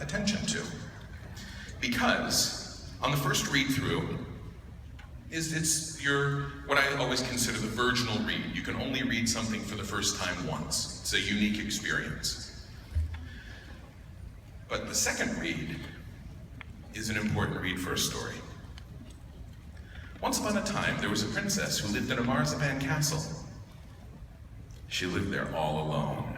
attention to. Because on the first read through, it's what I always consider the virginal read. You can only read something for the first time once. It's a unique experience. But the second read is an important read for a story. Once upon a time, there was a princess who lived in a marzipan castle. She lived there all alone.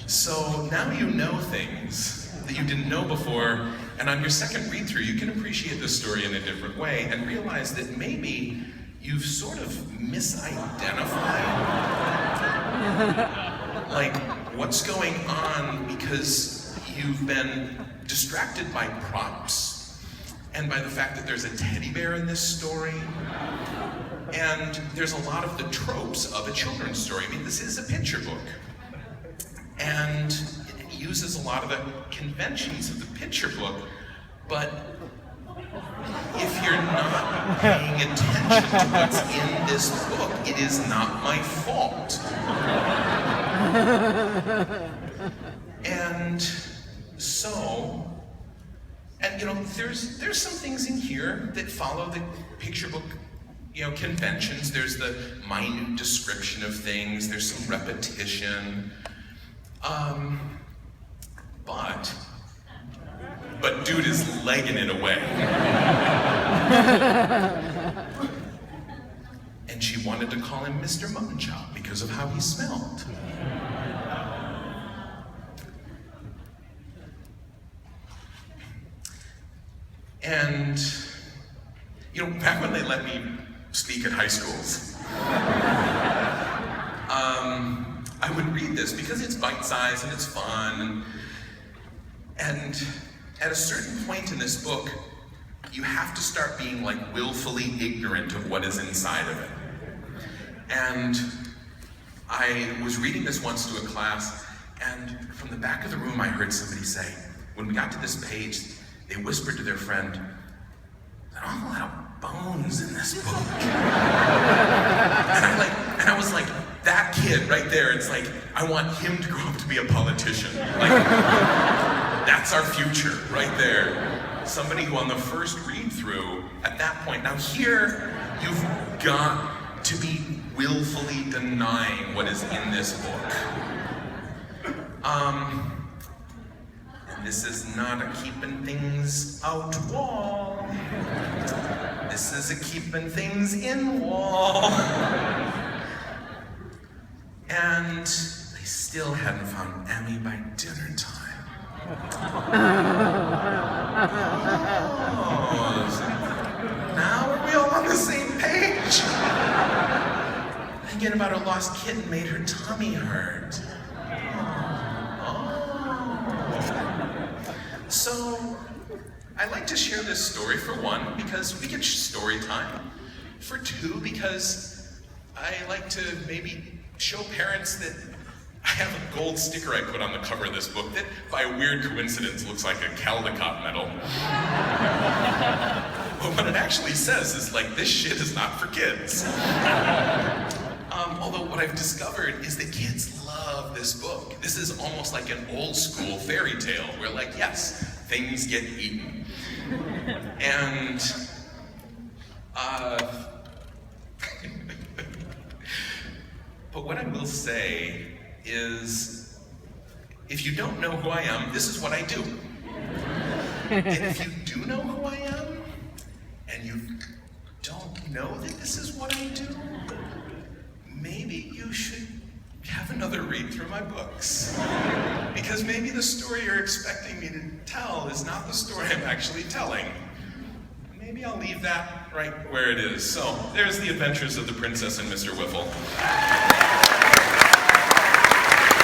So now you know things that you didn't know before, and on your second read-through, you can appreciate the story in a different way and realize that maybe you've sort of misidentified like what's going on because you've been distracted by props and by the fact that there's a teddy bear in this story. And there's a lot of the tropes of a children's story. I mean, this is a picture book. And it uses a lot of the conventions of the picture book, but if you're not paying attention to what's in this book, it is not my fault. And so, and you know, there's some things in here that follow the picture book, you know, conventions. There's the minute description of things, there's some repetition. But dude is legging it away. And she wanted to call him Mr. Mutton Chop because of how he smelled. And, you know, back when they let me speak at high schools, I would read this because it's bite-sized and it's fun. And at a certain point in this book, you have to start being like willfully ignorant of what is inside of it. And I was reading this once to a class, and from the back of the room I heard somebody say, when we got to this page, they whispered to their friend, "There's an awful lot of bones in this book." And I was like, that kid right there, it's like, I want him to grow up to be a politician. Like, that's our future right there. Somebody who on the first read through, at that point, now here, you've got to be willfully denying what is in this book. And this is not a keeping things out wall. This is a keeping things in wall. And they still hadn't found Emmy by dinner time. Oh, now are we all on the same page? Thinking about her lost kitten made her tummy hurt. So, I like to share this story for one, because we get story time. For two, because I like to maybe show parents that I have a gold sticker I put on the cover of this book that, by a weird coincidence, looks like a Caldecott medal. But what it actually says is, like, this shit is not for kids. Although what I've discovered is that kids love this book. This is almost like an old school fairy tale where, like, yes, things get eaten. And, but what I will say is, if you don't know who I am, this is what I do. And if you do know who I am, and you don't know that this is what I do, maybe you should have another read through my books. Because maybe the story you're expecting me to tell is not the story I'm actually telling. Maybe I'll leave that right where it is. So, there's the adventures of the princess and Mr. Whiffle.